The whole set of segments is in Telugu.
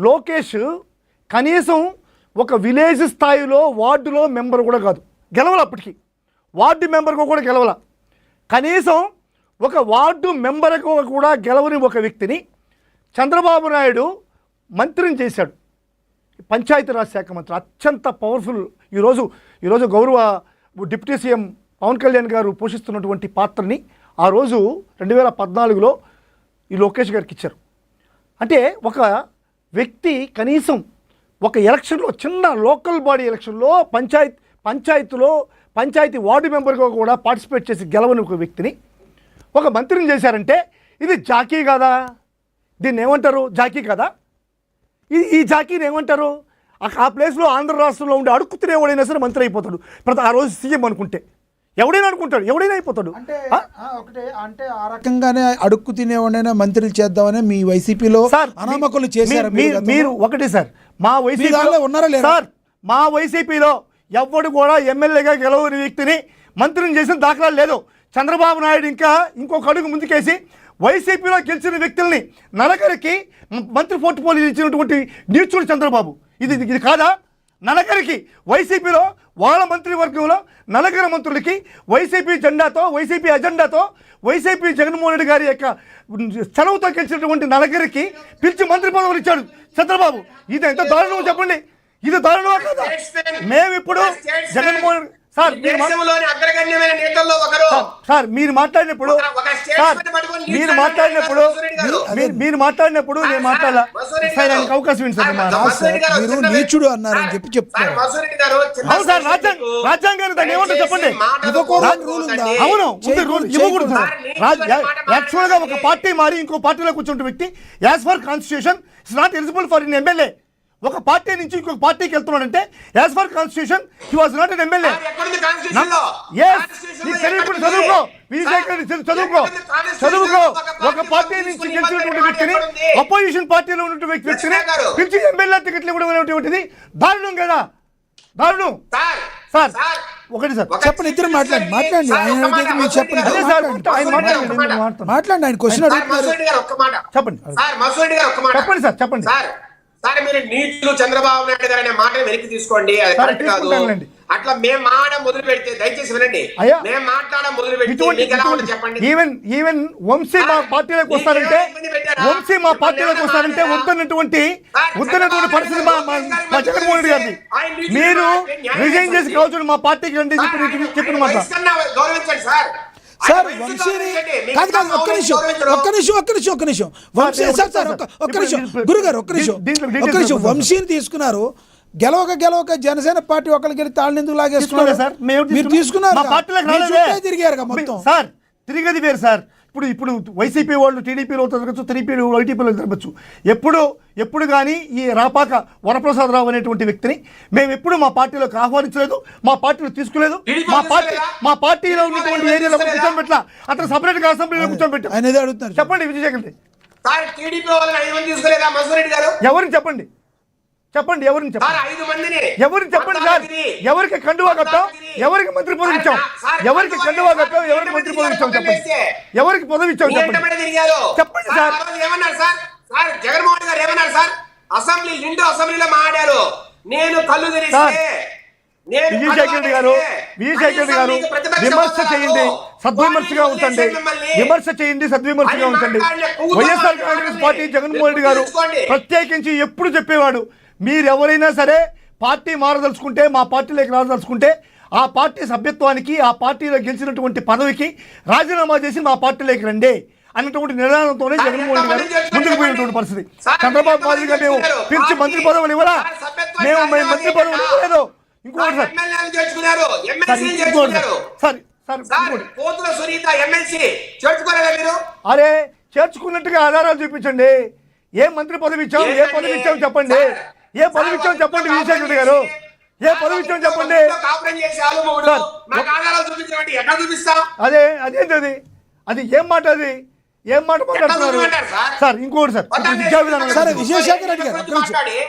లోకేష్ కనీసం ఒక విలేజ్ స్థాయిలో వార్డులో మెంబర్ కూడా కాదు, గెలవల. అప్పటికి వార్డు మెంబర్గా కూడా గెలవల. కనీసం ఒక వార్డు మెంబర్గా కూడా గెలవని ఒక వ్యక్తిని చంద్రబాబు నాయుడు మంత్రిని చేశాడు, పంచాయతీరాజ్ శాఖ మంత్రి. అత్యంత పవర్ఫుల్. ఈరోజు గౌరవ డిప్యూటీ సీఎం పవన్ కళ్యాణ్ గారు పోషిస్తున్నటువంటి పాత్రని ఆ రోజు 2014లో ఈ లోకేష్ గారికి ఇచ్చారు. అంటే ఒక వ్యక్తి కనీసం ఒక ఎలక్షన్లో, చిన్న లోకల్ బాడీ ఎలక్షన్లో పంచాయతీ వార్డు మెంబర్గా కూడా పార్టిసిపేట్ చేసి గెలవని ఒక వ్యక్తిని ఒక మంత్రిని చేశారంటే ఇది జాకీ కాదా? దీన్ని ఏమంటారు? జాకీ కదా? ఈ జాకీని ఏమంటారు? ఆ ప్లేస్లో ఆంధ్ర రాష్ట్రంలో ఉండే అడుక్కు తినేవాడైనా సరే మంత్రి అయిపోతాడు. ఆ రోజు సీఎం అనుకుంటే ఎవడైనా అనుకుంటాడు, ఎవడైనా అయిపోతాడు. ఒకటే అంటే ఆ రకంగానే అడుక్కు తినేవాడైనా మంత్రులు చేద్దామని మీ వైసీపీలో అనామకులు చేశారు మీరు. ఒకటి సార్, మా వైసీపీలో ఉన్నారా లేదా సార్? మా వైసీపీలో ఎవడు కూడా ఎమ్మెల్యేగా గెలవని వ్యక్తిని మంత్రిని చేసిన దాఖలాలు లేదు. చంద్రబాబు నాయుడు ఇంకొక అడుగు ముందుకేసి వైసీపీలో గెలిచిన వ్యక్తుల్ని నలగరికి మంత్రి పోర్ట్ఫోలియో ఇచ్చినటువంటి నీచుడు చంద్రబాబు. ఇది కాదా? నలగరికి వైసీపీలో వాళ్ళ మంత్రివర్గంలో నలగర మంత్రులకి వైసీపీ జెండాతో, వైసీపీ అజెండాతో, వైసీపీ జగన్మోహన్ రెడ్డి గారి యొక్క చనువుతో గెలిచినటువంటి నలగరికి పిలిచి మంత్రి పదవులు ఇచ్చాడు చంద్రబాబు. ఇది ఎంత దారుణమో చెప్పండి. ఇది దారుణమా కదా? మేమిప్పుడు జగన్మోహన్ సార్ మీరు మాట్లాడినప్పుడు నేను మాట్లాడాల సార్, ఆయనకు అవకాశం ఏంటి సార్? మీరు నీచుడు అన్నారని చెప్తారు. అవును సార్, రాజ్యాంగాన్ని దాన్ని ఏమంటారు చెప్పండి. అవును, ఇవ్వకూడదు. యాక్చువల్ గా ఒక పార్టీ మారి ఇంకో పార్టీలో కూర్చుంటే వ్యక్తి as per constitution it's not eligible for in MLA. ఒక పార్టీ నుంచి ఇంకొక పార్టీకి వెళ్తున్నాడంటే as per constitution he was not an MLA. చదువుకో. ఒక పార్టీ నుంచి గెలిచినటువంటి వ్యక్తిని, అపోజిషన్ పార్టీలో ఉన్నటువంటి వ్యక్తిని పిలిచి ఎమ్మెల్యే టికెట్లు ఇవ్వడం అనేటువంటిది దారుణం కదా? దారుణం సార్. ఒకటి సార్ చెప్పండి, ఇద్దరు మాట్లాడండి. ఆయన మీరు చెప్పండి. మాట్లాడండి. ఆయన క్వశ్చన్ అడుగుతున్నారు. చెప్పండి సార్, చెప్పండి. సార్ మీరు నీతులు చంద్రబాబు నాయుడు గారు అనే మాట వెనక్కి తీసుకోండి, అది కరెక్ట్ కాదు. అట్లా మేము మాట్లాడడం మొదలు పెడితే దయచేసి వినండి. మేము మాట్లాడడం మొదలు పెడితే చెప్పండి. ఈవెన్ వంశీ మా పార్టీలోకి వస్తారంటే వద్దన్నటువంటి పరిస్థితి మా జగన్మోహన్ రెడ్డి గారిది. మీరు రిజైన్ చేసి కావచ్చు మా పార్టీకి రండి చెప్పిన మాట. గౌరవించండి సార్. సార్ వంశీని కాదు ఒక్క నిమిషం గురుగారు ఒక్క నిమిషం వంశీని తీసుకున్నారు. గెలవక జనసేన పార్టీ ఒకరికి వెళ్ళి తాళ్ళెందుకు లాగేసుకున్నారు సార్? మీరు తీసుకున్నారు, తిరిగారు మొత్తం సార్. తిరిగేది వేరు సార్. ఇప్పుడు వైసీపీ వాళ్ళు టీడీపీలో తిరగచ్చు, టీడీపీలో వైటీపీలో తిరగచ్చు. ఎప్పుడు కానీ ఈ రాపాక వరప్రసాదరావు అనేటువంటి వ్యక్తిని మేము ఎప్పుడు మా పార్టీలోకి ఆహ్వానించలేదు, మా పార్టీలో తీసుకోలేదు. మా పార్టీలో ఉన్నటువంటి ఏరియాలో కూర్చోబెట్ల, అతను సపరేట్గా అసెంబ్లీలో కూర్చోబెట్టాం. చెప్పండి విజయశేఖర్ రెడ్డి, ఎవరిని చెప్పండి ఎవరిని చెప్పండి సార్. ఎవరికి కండువా కట్టాం, ఎవరికి మంత్రి పదవి ఇచ్చాం, ఎవరికి కండువా కట్టాం, ఎవరికి మంత్రి పదవి ఇచ్చాం చెప్పండి. ఎవరికి పదవి ఇచ్చాం చెప్పండి సార్. జగన్మోహన్ గారు ఏమన్నారు సార్? అసెంబ్లీలో మాట్లాడారు. నేను కళ్ళు తెరిస్తే విజయశేఖర్ రెడ్డి గారు విమర్శ చేయండి, సద్విమర్శగా ఉంచండి. వైఎస్ఆర్ కాంగ్రెస్ పార్టీ జగన్మోహన్ రెడ్డి గారు ప్రత్యేకించి ఎప్పుడు చెప్పేవాడు, మీరు ఎవరైనా సరే పార్టీ మారదలుచుకుంటే, మా పార్టీలోకి రాదలుచుకుంటే ఆ పార్టీ సభ్యత్వానికి, ఆ పార్టీలో గెలిచినటువంటి పదవికి రాజీనామా చేసి మా పార్టీలోకి రండి అన్నటువంటి నిర్ణయంతోనే జగన్మోహన్ రెడ్డి గారు ముందుకు పోయినటువంటి పరిస్థితి. చంద్రబాబు మాదిరిగా మేము పిలిచి మంత్రి పదవులు ఇవ్వరా, మేము మంత్రి పదవులు ఇవ్వలేదు. ఇంకోటి అరే చేర్చుకున్నట్టుగా ఆధారాలు చూపించండి. ఏ మంత్రి పదవి ఇచ్చాం, ఏ పదవి ఇచ్చాం చెప్పండి. విజయశేఖర్ రెడ్డి గారు ఏ పదవి ఇచ్చాం చెప్పండి. అదేంటది? అది ఏం మాట మాట్లాడుతున్నారు సార్? ఇంకోటి సార్, విద్యా విధానం విజయశేఖర్ రెడ్డి గారు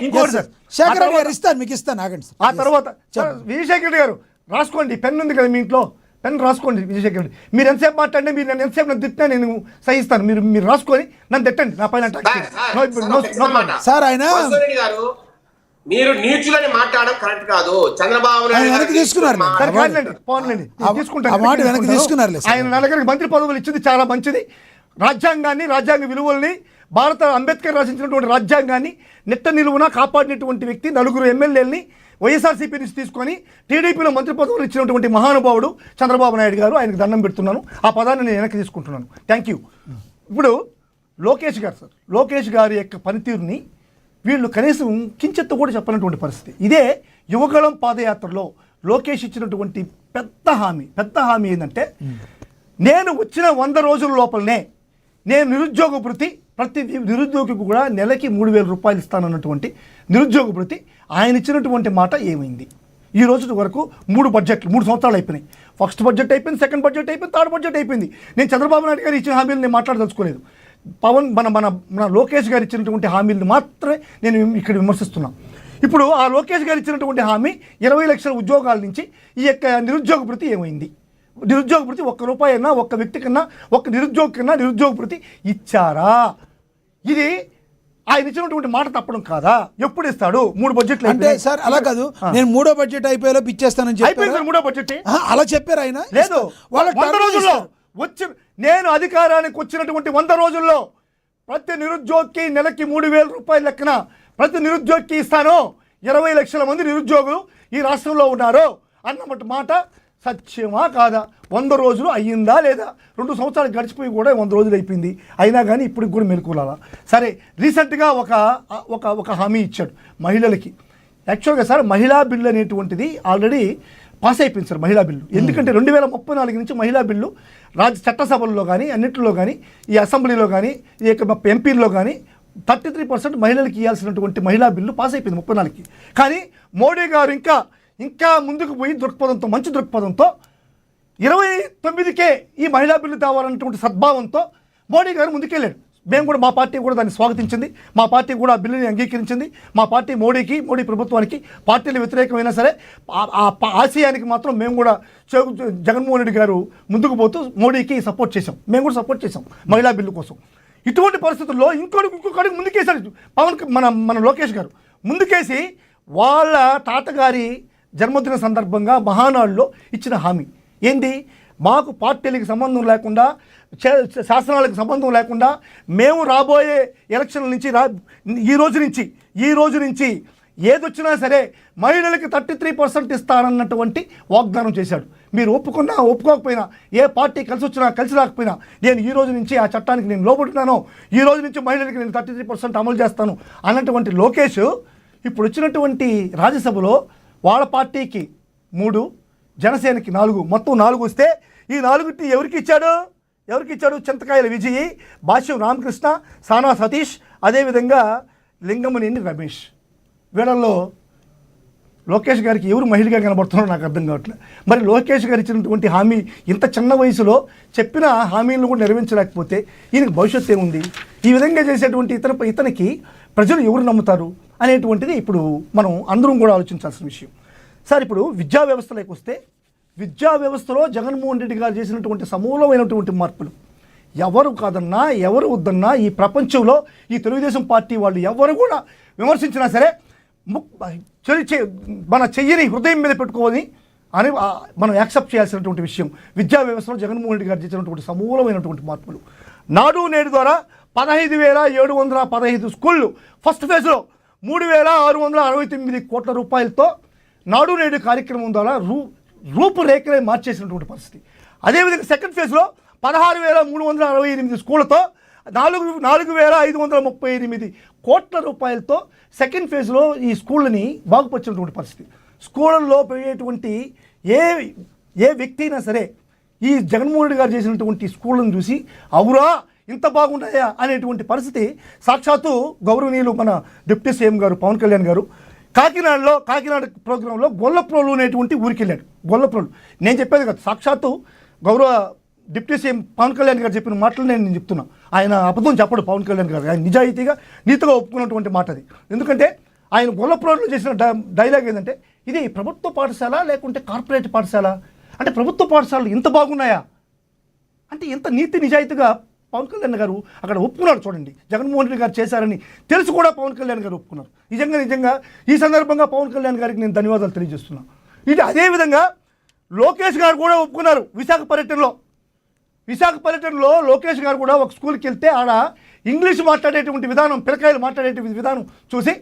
ఇంకోటి సార్, శేఖర్ రెడ్డి గారు ఇస్తాను, మీకు ఇస్తాను, ఆగండి. ఆ తర్వాత విజయశేఖర్ రెడ్డి గారు రాసుకోండి, పెన్ ఉంది కదా మీ ఇంట్లో, పెన్ రాసుకోండి విజయశేఖర్ రెడ్డి. మీరు ఎంతసేపు మాట్లాడినా, మీరు నన్ను ఎంతసేపు నన్ను తిట్టినా నేను సహిస్తాను. మీరు రాసుకొని నన్ను తిట్టండి, నా పైన సార్. ఆయన మీరు నీచులని మాట్లాడడం కరెక్ట్ కాదు. చంద్రబాబు నాయుడు తీసుకున్నారు, ఆయన నలుగురికి మంత్రి పదవులు ఇచ్చింది చాలా మంచిది. రాజ్యాంగాన్ని, రాజ్యాంగ విలువల్ని, భారత అంబేద్కర్ రచించినటువంటి రాజ్యాంగాన్ని నిట్ట నిలువున కాపాడినటువంటి వ్యక్తి, నలుగురు ఎమ్మెల్యేలని వైఎస్ఆర్సీపీ నుంచి తీసుకొని టీడీపీలో మంత్రి పదవులు ఇచ్చినటువంటి మహానుభావుడు చంద్రబాబు నాయుడు గారు. ఆయనకు దండం పెడుతున్నాను. ఆ పదాన్ని నేను వెనక్కి తీసుకుంటున్నాను. Thank you. ఇప్పుడు లోకేష్ గారు సార్, లోకేష్ గారి యొక్క పనితీరుని వీళ్ళు కనీసం కించెత్తు కూడా చెప్పనటువంటి పరిస్థితి. ఇదే యువగళం పాదయాత్రలో లోకేష్ ఇచ్చినటువంటి పెద్ద హామీ ఏంటంటే, నేను వచ్చిన 100 రోజుల లోపలనే నేను నిరుద్యోగ భృతి, ప్రతి నిరుద్యోగికి కూడా నెలకి 3,000 రూపాయలు ఇస్తానన్నటువంటి నిరుద్యోగ భృతి ఆయన ఇచ్చినటువంటి మాట ఏమైంది? ఈ రోజు వరకు 3 సంవత్సరాలు అయిపోయినాయి. ఫస్ట్ బడ్జెట్ అయిపోయింది, సెకండ్ బడ్జెట్ అయిపోయింది, థర్డ్ బడ్జెట్ అయిపోయింది. నేను చంద్రబాబు నాయుడు గారు ఇచ్చిన హామీలు నేను మాట్లాడదలుచుకోలేదు. మన లోకేష్ గారు ఇచ్చినటువంటి హామీలను మాత్రమే నేను ఇక్కడ విమర్శిస్తున్నాను. ఇప్పుడు ఆ లోకేష్ గారు ఇచ్చినటువంటి హామీ 20 లక్షల ఉద్యోగాల నుంచి ఈ యొక్క నిరుద్యోగ భృతి ఏమైంది? నిరుద్యోగ భృతి ₹1 అయినా, ఒక్క వ్యక్తి కన్నా, ఒక్క నిరుద్యోగి కన్నా నిరుద్యోగ భృతి ఇచ్చారా? ఇది ఆయన ఇచ్చినటువంటి మాట తప్పడం కాదా? ఎప్పుడు ఇస్తాడు? 3 బడ్జెట్లు అంటే సార్ అలా కాదు, నేను 3వ బడ్జెట్ అయిపోయేలోపు ఇచ్చేస్తానని చెప్పి 3వ బడ్జెట్ అలా చెప్పారు ఆయన. లేదు, వాళ్ళ 100 రోజుల్లో నేను అధికారానికి వచ్చినటువంటి 100 రోజుల్లో ప్రతి నిరుద్యోగికి నెలకి 3,000 రూపాయల లెక్కన ప్రతి నిరుద్యోగికి ఇస్తాను. 20 లక్షల మంది నిరుద్యోగులు ఈ రాష్ట్రంలో ఉన్నారు అన్నమాట మాట సత్యమా కాదా? 100 రోజులు అయ్యిందా లేదా? 2 సంవత్సరాలు గడిచిపోయి కూడా 100 రోజులు అయిపోయింది. అయినా కానీ ఇప్పటికి కూడా మెలుకులాలా? సరే, రీసెంట్గా ఒక హామీ ఇచ్చాడు మహిళలకి. యాక్చువల్గా సార్, మహిళా బిల్లు అనేటువంటిది ఆల్రెడీ పాస్ అయిపోయింది సార్, మహిళా బిల్లు. ఎందుకంటే 2034 నుంచి మహిళా బిల్లు చట్టసభల్లో కానీ, అన్నింటిలో కానీ, ఈ అసెంబ్లీలో కానీ, ఈ యొక్క ఎంపీల్లో కానీ 33% మహిళలకి ఇవ్వాల్సినటువంటి మహిళా బిల్లు పాస్ అయిపోయింది 34కి. కానీ మోడీ గారు ఇంకా ముందుకు పోయి దృక్పథంతో, మంచి దృక్పథంతో 29కే ఈ మహిళా బిల్లు తేవాలన్నటువంటి సద్భావంతో మోడీ గారు ముందుకెళ్ళాడు. మేము కూడా, మా పార్టీ కూడా దాన్ని స్వాగతించింది. మా పార్టీ కూడా ఆ బిల్లుని అంగీకరించింది. మా పార్టీ మోడీ ప్రభుత్వానికి పార్టీలు వ్యతిరేకమైనా సరే ఆ ఆశయానికి మాత్రం మేము కూడా జగన్మోహన్ రెడ్డి గారు ముందుకు పోతూ మోడీకి సపోర్ట్ చేసాం. మేము కూడా సపోర్ట్ చేసాం మహిళా బిల్లు కోసం. ఇటువంటి పరిస్థితుల్లో ఇంకొక అడుగు ముందుకేశాడు మన లోకేష్ గారు. ముందుకేసి వాళ్ళ తాతగారి జన్మదిన సందర్భంగా మహానాడులో ఇచ్చిన హామీ ఏంది? మాకు పార్టీలకు సంబంధం లేకుండా, శాసనాలకు సంబంధం లేకుండా మేము రాబోయే ఎలక్షన్ల నుంచి ఈ రోజు నుంచి ఏదొచ్చినా సరే మహిళలకి 33% ఇస్తానన్నటువంటి వాగ్దానం చేశాడు. మీరు ఒప్పుకున్నా ఒప్పుకోకపోయినా, ఏ పార్టీ కలిసి వచ్చినా కలిసి రాకపోయినా, నేను ఈ రోజు నుంచి ఆ చట్టానికి నేను లోబడుతున్నాను, ఈ రోజు నుంచి మహిళలకి నేను 33% అమలు చేస్తాను అన్నటువంటి లోకేష్ ఇప్పుడు వచ్చినటువంటి రాజ్యసభలో వాళ్ళ పార్టీకి 3, జనసేనకి 4, మొత్తం 4 వస్తే ఈ 4ని ఎవరికి ఇచ్చాడు? చింతకాయల విజయ్, భాష్యం రామకృష్ణ, సానా సతీష్, అదేవిధంగా లింగమనేని రమేష్. వీళ్ళల్లో లోకేష్ గారికి ఎవరు మహిళగా కనబడుతున్నారో నాకు అర్థం కావట్లేదు. మరి లోకేష్ గారు ఇచ్చినటువంటి హామీ, ఇంత చిన్న వయసులో చెప్పిన హామీలను కూడా నెరవేర్చలేకపోతే ఈయనకి భవిష్యత్తు ఏముంది? ఈ విధంగా చేసేటువంటి ఇతనికి ప్రజలు ఎవరు నమ్ముతారు అనేటువంటిది ఇప్పుడు మనం అందరం కూడా ఆలోచించాల్సిన విషయం. సార్, ఇప్పుడు విద్యా వ్యవస్థలోకి వస్తే, విద్యా వ్యవస్థలో జగన్మోహన్ రెడ్డి గారు చేసినటువంటి సమూలమైనటువంటి మార్పులు ఎవరు కాదన్నా, ఎవరు వద్దన్నా, ఈ ప్రపంచంలో ఈ తెలుగుదేశం పార్టీ వాళ్ళు ఎవరు కూడా విమర్శించినా సరే మన చెయ్యని హృదయం మీద పెట్టుకోని అని మనం యాక్సెప్ట్ చేయాల్సినటువంటి విషయం. విద్యా వ్యవస్థలో జగన్మోహన్ రెడ్డి గారు చేసినటువంటి సమూలమైనటువంటి మార్పులు. నాడు నేడు ద్వారా 15,715 స్కూళ్ళు, ఫస్ట్ ఫేజ్లో 3,669 కోట్ల రూపాయలతో నాడు నేడు కార్యక్రమం ద్వారా రూపురేఖలే మార్చేసినటువంటి పరిస్థితి. అదేవిధంగా సెకండ్ ఫేజ్లో 16,368 స్కూళ్ళతో 4,538 కోట్ల రూపాయలతో సెకండ్ ఫేజ్లో ఈ స్కూళ్ళని బాగుపరిచినటువంటి పరిస్థితి. స్కూళ్ళల్లో పోయేటువంటి ఏ వ్యక్తి అయినా సరే ఈ జగన్మోహన్ రెడ్డి గారు చేసినటువంటి స్కూళ్ళను చూసి అవురా ఇంత బాగుంటాయా అనేటువంటి పరిస్థితి సాక్షాత్తు గౌరవనీయులు మన డిప్యూటీ సీఎం గారు పవన్ కళ్యాణ్ గారు కాకినాడ ప్రోగ్రాంలో గొల్లప్రోలు అనేటువంటి ఊరికి వెళ్ళాడు. గొల్లప్రోలు నేను చెప్పేది కదా, సాక్షాత్తు గౌరవ డిప్యూటీ సీఎం పవన్ కళ్యాణ్ గారు చెప్పిన మాటలు నేను చెప్తున్నా. ఆయన అబద్ధం చెప్పడు పవన్ కళ్యాణ్ గారు, ఆయన నీతిగా ఒప్పుకున్నటువంటి మాట అది. ఎందుకంటే ఆయన గొల్లప్రోలు చేసిన డైలాగ్ ఏంటంటే, ఇది ప్రభుత్వ పాఠశాల లేకుంటే కార్పొరేట్ పాఠశాల అంటే ప్రభుత్వ పాఠశాలలు ఇంత బాగున్నాయా? అంటే ఎంత నీతి నిజాయితీగా పవన్ కళ్యాణ్ గారు అక్కడ ఒప్పుకున్నారు. చూడండి, జగన్మోహన్ రెడ్డి గారు చేశారని తెలుసు కూడా పవన్ కళ్యాణ్ గారు ఒప్పుకున్నారు. నిజంగా ఈ సందర్భంగా పవన్ కళ్యాణ్ గారికి నేను ధన్యవాదాలు తెలియజేస్తున్నాను. ఇది అదేవిధంగా లోకేష్ గారు కూడా ఒప్పుకున్నారు. విశాఖ పర్యటనలో లోకేష్ గారు కూడా ఒక స్కూల్కి వెళ్తే ఆడ ఇంగ్లీష్ మాట్లాడేటువంటి విధానం, పిల్లకాయలు మాట్లాడేటువంటి విధానం చూసి